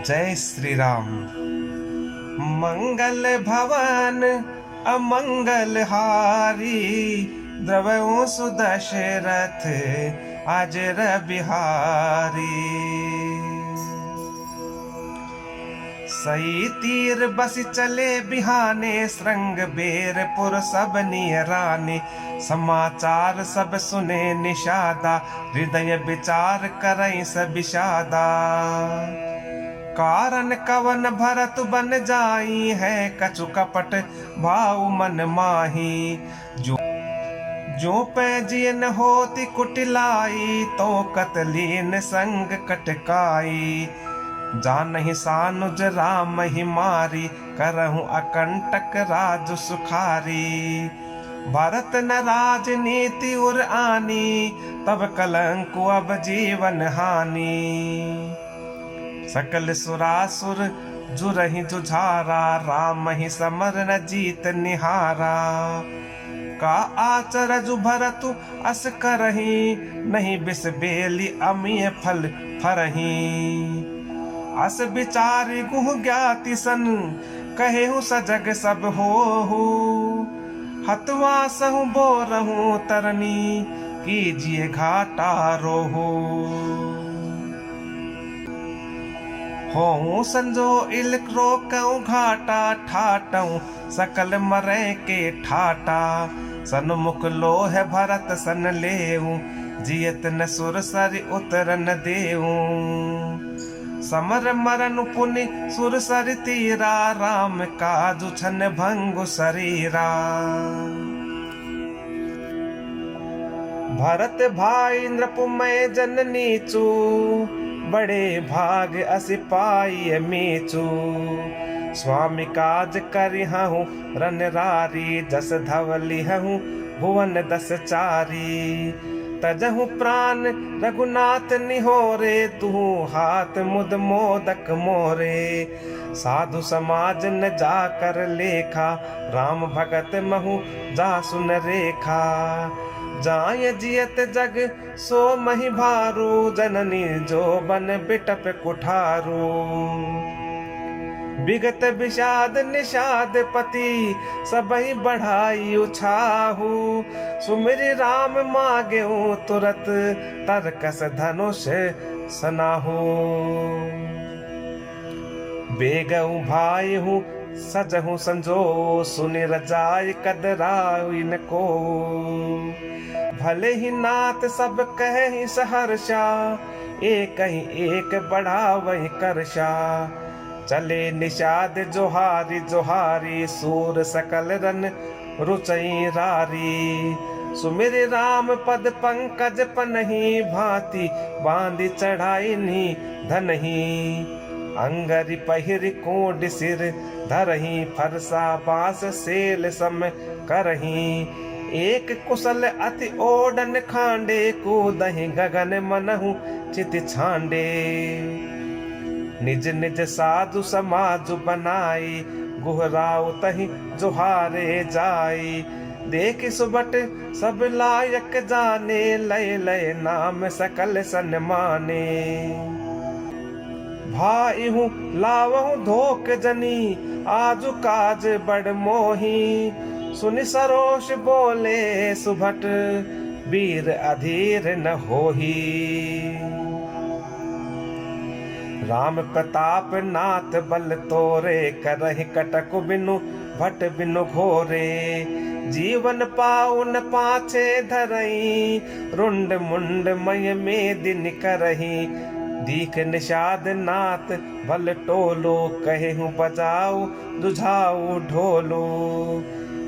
जय श्री राम। मंगल भवन अमंगल हारी, द्रवहु सुदशरथ अजर बिहारी। सई तीर बस चले बिहाने, श्रृंग बेरपुर सब नियराने। समाचार सब सुने निषादा, हृदय विचार करई सब विषादा। कारण कवन भरत बन जाई है, कछु कपट भाव मन माही। जो पैजियन होती कुटिलाई, तो कतलीन संग कटकाई। जानहि सानुज राम ही मारी, करहूं अकंटक राज सुखारी। भरत न राजनीति उर आनी, तब कलंक अब जीवन हानि। सकल सुरासुर जुरहि जुझारा, राम ही समर न जीत निहारा। का आचरजु भरतु अस करही, नहीं बिस बेली अमीय फल फरही। अस विचारि गुह ज्ञाति सन, कहेहु सजग सब होहु। हतवा सहु बोरहु तरनी, कीजिए घाटा रोहु। होऊं संजो इल रोकऊं घाटा, ठाटऊं सकल मरे के ठाटा। सन्मुख लोह भरत सन लेऊं, जियत न सुर सरि उतर न देऊं। समर मरन पुनि सुर सरि तीरा, राम काजु छन भंगु शरीरा। भरत भाई नृपुमय जन नीचू, बड़े भाग असि पाई मीचू। स्वामी काज करिहूँ रनरारी, जस धवलिहूँ भुवन दस चारी। तजहु प्राण रघुनाथ निहोरे, तुहु हाथ मुद मोदक मोरे। साधु समाज न जाकर लेखा, राम भगत महु जा सुन रेखा। जाय जियत जग सो मही भारू, जननी जो बन बिटप कुठारू। विगत विषाद निषाद पति, सबहि बढ़ाई उछाहू। सुमिरि राम मागेऊ तुरत, तरकस धनुष सनाहू। बेगऊ भाई हूँ सजहु संजो, सुनि रजाई कदराई न को। भले ही नाथ सब कहे सहर्षा, एक ही एक बढ़ावहि करषा। चले निषाद जोहारी जोहारी, सूर सकल रन रुचई रारी। सुमिर राम पद पंकज पनहि, भांति बांधि चढ़ाई नी धनहि। अंगरि पहिर कोड सिर धरहि, फरसा बांस सेल सम करहि। एक कुशल अति ओडन खांडे, कूदहि गगन मनहु चित छांडे। निज निज साधु समाज बनाई, गुहराउ तहि जुहारे जाई। देख सुबट सब लायक जाने, लय लय नाम सकल सन्माने। भाई हूँ लावहु धोख जनी, आजु काज बड़ मोही। सुनि सरोष बोले सुभट, वीर अधीर न होही। राम प्रताप नाथ बल तोरे, करहि कटक बिनु भट बिनु घोरे। जीवन पाउन पाछे धरई, रुंड मुंड मय में दिन करही। दीख निषाद नाथ भल टोलो, कहेहु बजाऊ दुझाऊ ढोलो।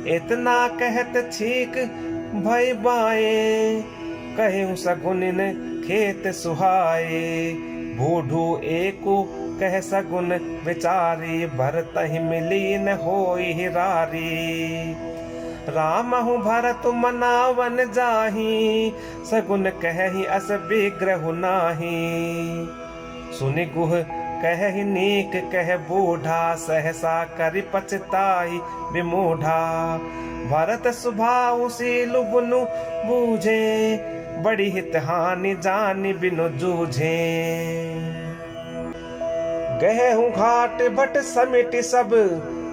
इतना कहत छीक भय बाए, कहेहु सगुनिन खेत सुहाए। बूढ़ू एको कह सगुन विचारी, भरतहि मिली न होई हिरारी। रामहु भरत मनावन जाही, सगुन कहि अस विग्रह नाही। सुनि गुह कहि नीक कह बूढ़ा, सहसा करि पछताई विमूढ़ा। भरत सुभाउ सीलु बुनु बूझे, बड़ी हित हानि जानि बिनु जूझे। कहूँ घाट भट समिट सब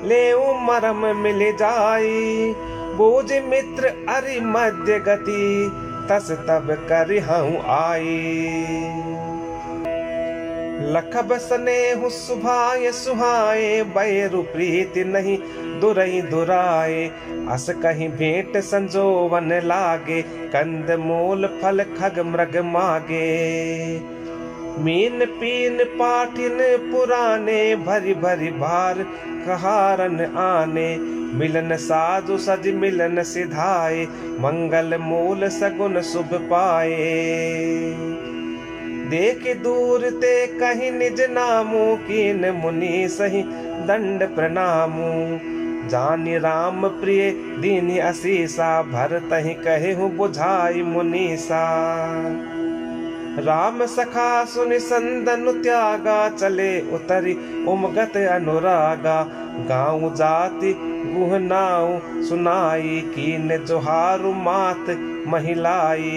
ले मरम मिल जाई। बूझ मित्र अरि मध्य गति तस तब कर हूँ आई। लखब स्नेहु सुभाए सुहाए बैरु प्रीति नहीं दुरई दुराए। अस कहीं भेंट संजोवन लागे कंद मूल फल खग मृग मागे। मीन पीन पाठिन पुराने भरी भरी भार कहारन आने। मिलन साधु सज मिलन सिधाए मंगल मूल सगुन शुभ पाए। देख दूर ते कहीं निज नामू कीन मुनि सही दंड प्रणामू। जानि राम प्रिय दीन असीसा भरत ही कहे हूँ बुझाई मुनीसा। राम सखा सुनि संदनु त्यागा चले उतरी उमगत अनुरागा। गाँव जाति गुह नाऊ सुनाई कीन जोहारु मात महिलाई।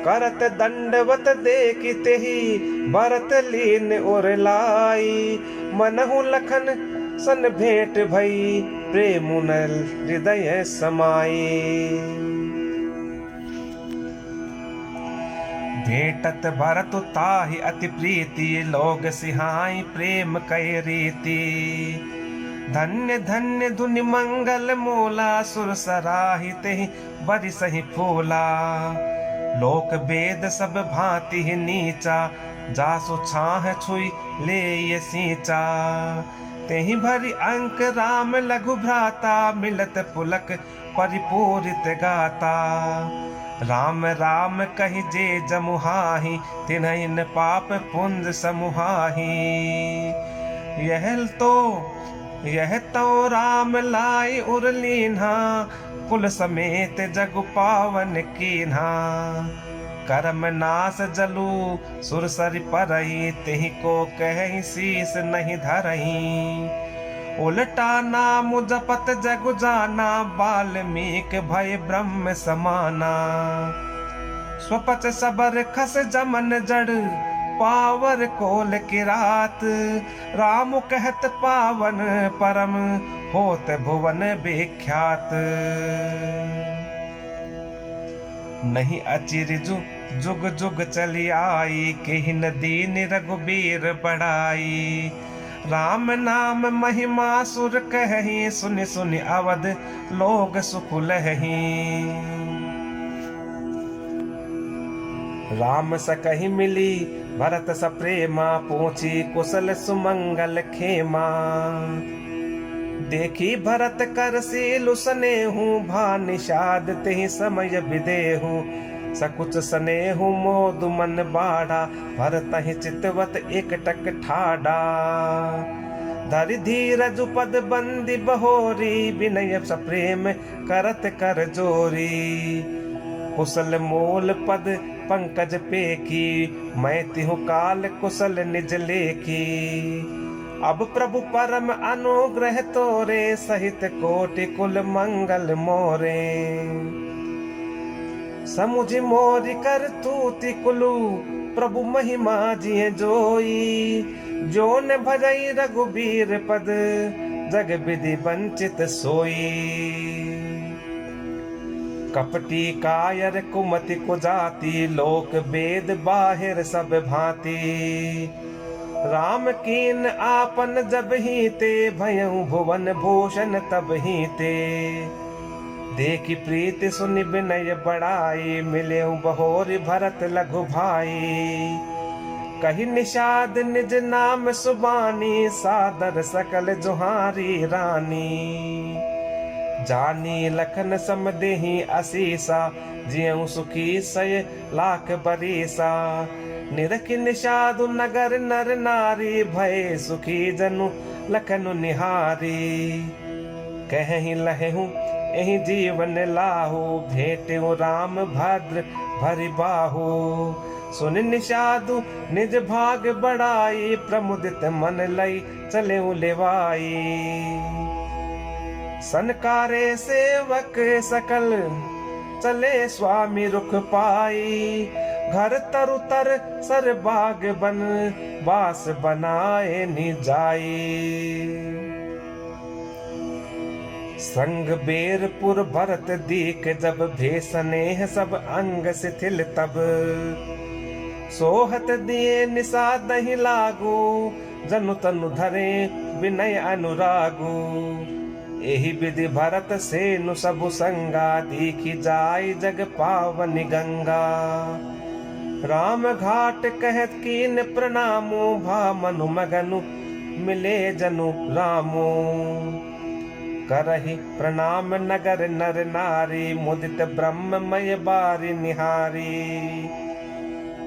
करत दंडवत देखते ही भरत लीन और लाई। मनहु लखन सन भेंट भई प्रेम हृदय समाई। भेटत भरत ताहि अति प्रीति लोग सिहाई प्रेम कै रीति। धन्य धन्य धुनि मंगल मूला सुर सराहित ही बरि सही फूला। लोक वेद सब भांति ही नीचा जासु छाह छुई ले ये सींचा। तेहि भरी अंक राम लघु भ्राता मिलत पुलक परिपूरित गाता। राम राम कहि जे जमुहाहि तिन्हैन पाप पुंज समुहाहि। यह तो राम लाई उरलीन्हा कुल समेत जग पावन कीन्हा। कर्म नाश जलू सुरसरि परई तेहि को कहि शीस नहीं धरई। उल्टा नाम जपत जग जाना वाल्मीकि भय ब्रह्म समाना। स्वपच सबर खस जमन जड़ पावर कोल किरात। राम कहत पावन परम होत भुवन विख्यात। नहीं अचिर जुग जुग चली आई केहिन दीन रघुबीर बढ़ाई। राम नाम महिमा सुर कहि सुनि सुनि अवध लोग सुख लहि। राम सकहि मिली भरत सप्रेमा पहुंची कुशल सुमंगल खेमा। देखी भरत कर सीलु स्नेहु भा निषाद तेहि समय विदेहु। सकुच स्नेहु मोदु मन बाढ़ा भरत ही चितवत एक टक ठाडा। धरि धीरज पद बंदी बहोरी विनय सप्रेम करत कर जोरी। कुशल मूल पद पंकज पेखी मैं तिहु काल कुशल निज लेखी। अब प्रभु परम अनुग्रह तोरे सहित कोटि कुल मंगल मोरे। समुझ मोरि कर तूति कुलु प्रभु महिमा जिय जोई। जोन भजई रघुबीर पद जग विधि वंचित सोई। कपटी कायर कुमति कुजाति लोक वेद बाहिर सब भांति। राम कीन आपन जब ही ते भयउ भुवन भूषण तब ही ते। देखी प्रीति सुनि विनय बड़ाई मिलेउ बहोरी भरत लघु भाई। कही निषाद निज नाम सुबानी सादर सकल जोहारी रानी। जानी लखन समदेहि असीसा जियउ सुखी सय लाख बरीसा। निरखि निषादु नगर नर नारी भय सुखी जनु लखनु निहारी। कहि लहु एहि जीवन लाहु भेटेउ राम भद्र भरि बाहु। सुन निषादु निज भाग बढ़ाई प्रमुदित मन लई चलेउ लेवाई। सनकारे सेवक सकल चले स्वामी रुख पाई। घर तरु तर सर बाग बन बास बनाए नि जाई। संग बेरपुर भरत दीक जब भेसनेह सब अंग शिथिल तब। सोहत दिए निशा दही लागू जनु तनु धरे विनय अनुरागू। एहि विधि भरत सेनु सबु संगा दीखी जाय जग पावनि गंगा। राम घाट कहत कीन प्रणामो भा मनु मगनु मिले जनु रामो। करहि प्रणाम नगर नर नारी मुदित ब्रह्ममय बारी निहारी।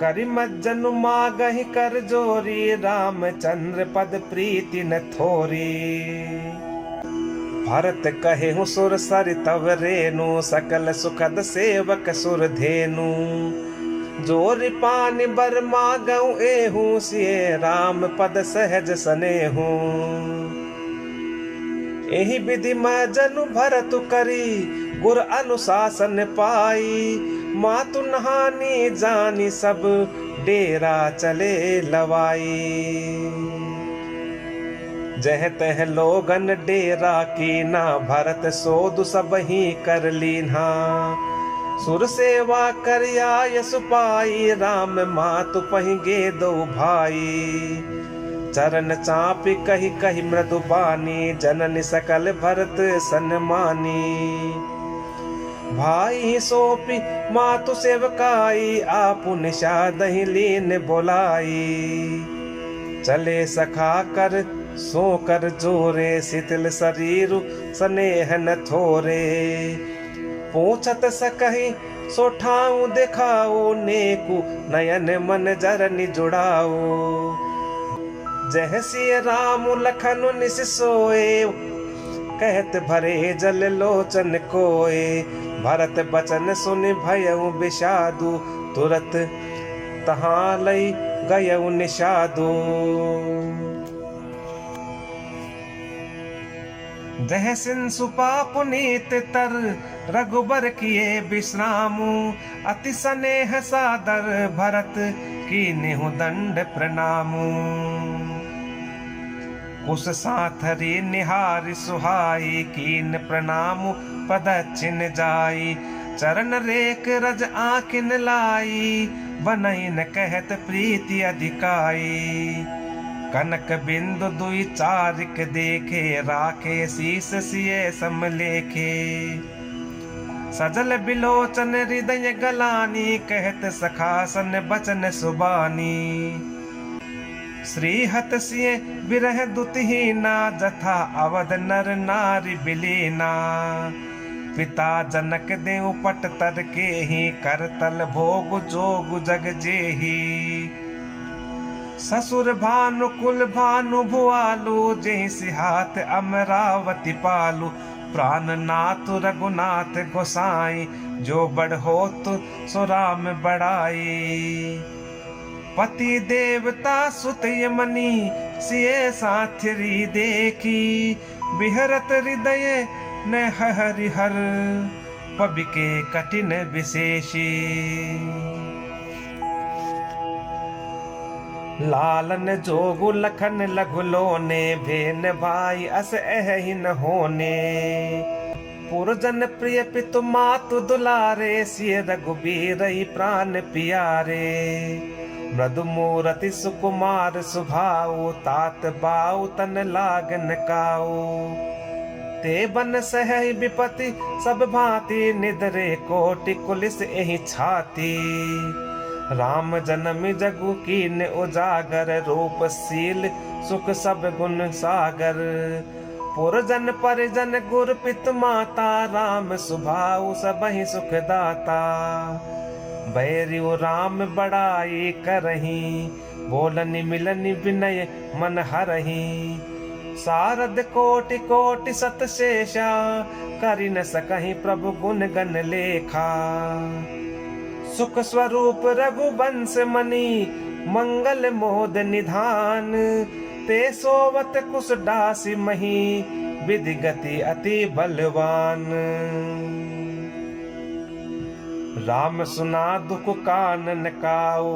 करि मज्जनु मागहि कर जोरी रामचंद्र पद प्रीति न थोरी। भरत कहेहु सुर सरि तव रेनु सकल सुखद सेवक सुर धेनु। जोरि पानि बर मागऊ एहू सिए राम पद सहज सनेहू। एहि विधि मैं जनु भरत करी गुर अनुशासन पाई। मातु नहानी जानी सब डेरा चले लवाई। जह तह लोगन डेरा कीना भरत सोदु सब ही कर लीन्हा। सुर सेवा कर यश पाई राम मातु पहिगे दो भाई। चरण चापि कही कही मृदुबानी जननी सकल भरत सन्मानी। भाई सौंपी मातु सेवकाई आपु निषाद ही लीन बोलाई। चले सखा कर सो कर जोरे शिथिल शरीर स्नेह न थोरे। पूछत सकही सो ठाऊ दिखाओ नेकु नयन मन जरनि जुड़ाओ। जह सिय राम लखन निस सोए कहत भरे जल लोचन कोए। भरत बचन सुनि भयउ विषादु तुरत तहाँ लई गयउ निषादु। जह सिन सुपा पुनीत तर रघुबर किए विश्रामु। अति स्नेह सादर भरत कीन्हु दंड प्रणामु। कुश साथरी निहारी सुहाई कीन प्रणामु पदचिन जाई। चरण रेख रज आँखिन लाई बनैन कहत प्रीति अधिकाई। कनक बिंदु दुई चारिक देखे राखे शीस सिए समलेखे। सजल बिलोचन हृदय गलानी कहत सखासन बचन सुबानी। श्रीहत सिए विरह दुतिहीना जथा अवध नर नारी बिलीना। पिता जनक देव पट तर के ही करतल भोग जोग जग जेही। ससुर भानु कुल भानु भुआलु जेहि सिहात अमरावती पालु। प्राणनाथ रघुनाथ गोसाई जो बड़ होत सो राम बड़ाई। पति देवता सुत यमनी सिए साथरी देखी। बिहरत हृदय न हरिहर पबि के कठिन विशेषी। लालन जोगु लखन लघु लोने भेन भाई अस एहि न होने। पुरजन प्रिय पितु मातु दुलारे सिय रघुबीर प्राण पियारे। मृदु मूरति सुकुमार सुभाऊ तात बाऊ तन लागन काऊ। ते बन सह विपति सब भांति निधरे कोटि कुलिस एहि छाती। राम जन्म जगु कीन उजागर रूप शील सुख सब गुण सागर। पुरजन परिजन गुर पित माता राम सुभाऊ सबहि सुख दाता। बैरियो राम बड़ाई करही बोलनि मिलनि विनय मन हरही। सारद कोटि कोटि सत शेषा करि न सकहि प्रभु गुण गण लेखा। सुख स्वरूप रघुवंश मणि मंगल मोद निधान। ते सोवत कुश दासी मही विधि गति अति बलवान। राम सुना दुख कानन काओ,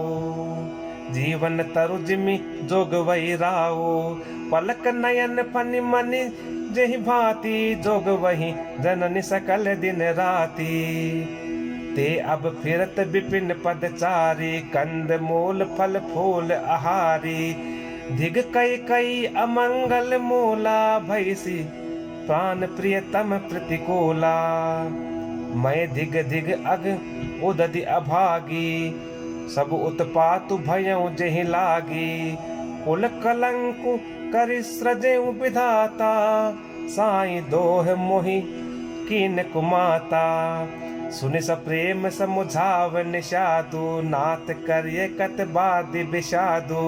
जीवन तरु जिमि जोग वही राओ। पलक नयन फनि मनि जहि भांति, जोग वही जननि सकल दिन राति। ते अब फिरत विपिन पदचारी, कंद मूल फल फूल आहारी। धिग कई कई अमंगल मूला, भैसी प्राण प्रियतम प्रतिकूला। मैं धिग धिग अग उदधि अभागी, सब उत्पातु भयउ जेहि लागी। कुल कलंकु करि सृजेउ विधाता, साई दोह मोहि कीन कुमाता। सुनि सप्रेम समुझाव निषादु, नाथ करिय कत बादि विषादु।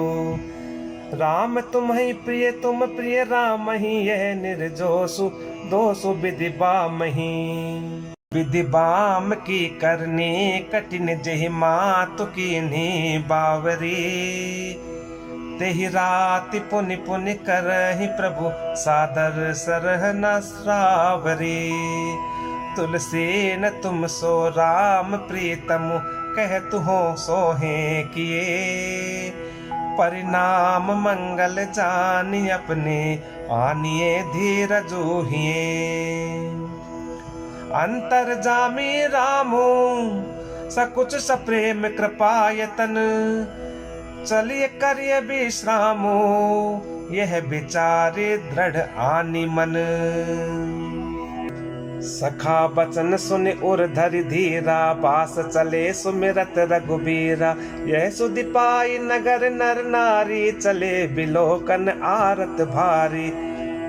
राम तुम्हि प्रिय तुम प्रिय राम ही, यह निर्जोसु दोसु विधि बामहि। विधि बाम की करनी कठिन, जेहि मातु कीन्ही बावरी। तेहि राति पुनि पुनि करहि प्रभु, सादर सरह न श्रावरी। तुलसी न तुम सो राम प्रीतम, कहतु हो सोहे किए। परिणाम मंगल जानि अपने, आनिए धीरजु हिए। अंतर जामी रामो सकुच सप्रेम कृपायतन, चलिए करिय विश्रामो, यह विचारे दृढ़ आनि मन। सखा बचन सुन उर धरि धीरा, पास चले सुमिरत रघुबीरा। यह सुधि पाई नगर नर नारी, चले बिलोकन आरत भारी।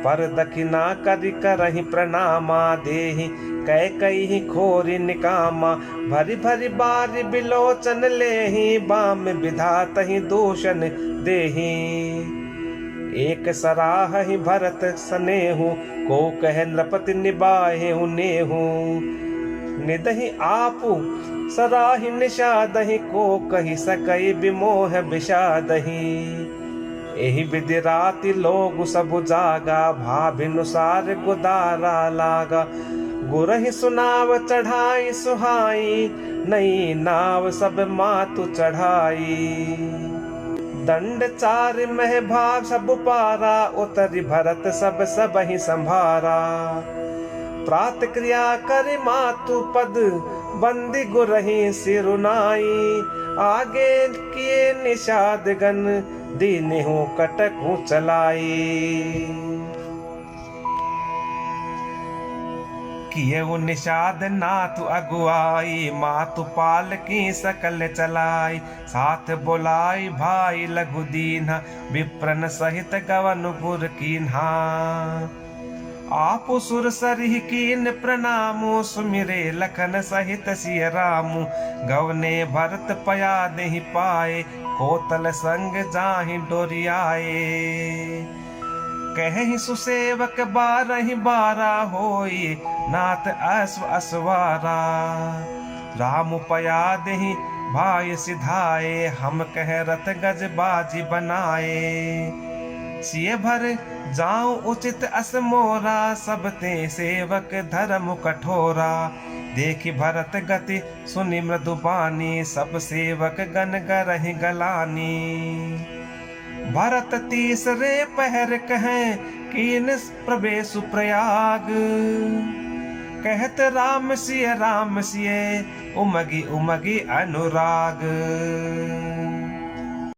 पर दखिना करि करहि प्रणामा, देहि कै कई खोरि निकामा। भरी भरी बारी बिलोचन लेहि, बाम विधातहि दूषण देहि। एक सराहहि भरत सनेहु, को कह नृपति निबाहेहु नेहु। निदहि आपु सराहि निषादहि, को कहि सकई विमोह विषादहि। एहि विधि राति लोग सबु जागा, भाभिनुसार गुदारा लागा। गुरहि सुनाव चढ़ाई सुहाई, नई नाव सब मातु चढ़ाई। दंड चार मह भाग सब पारा, उतरि भरत सब सबहि संभारा। प्रात क्रिया कर मातु पद, बंदी गुरहि सिरुनाई। आगे किए निषाद गन, दीनेहु कटकु चलाई। किए निषाद नाथु अगुआई, मातु पाल की सकल चलाई। साथ बोलाई भाई लघु दीन्हा, विप्रन सहित गवन गुर कीन्हा। आपु सुर सरिह कीन प्रणामु, सुमिरे लखन सहित सिय रामु। गवने भरत पया नहीं पाए, कोतल संग जाहि डोरियाए। कहि सुसेवक बारहि बारा, होई नाथ अश्व असवारा। राम पया देहि भाई सिधाए, हम कह रथ गज बाजी बनाए। सिय भर जाऊं उचित अस मोरा, सब ते सेवक धर्म कठोरा। देखि भरत गति सुनि मृदुबानी, सब सेवक गन गरहि गलानी। भरत तीसरे पहर कहें, कीन प्रवेशु प्रयाग। कहत राम सिय उमगी उमगी अनुराग।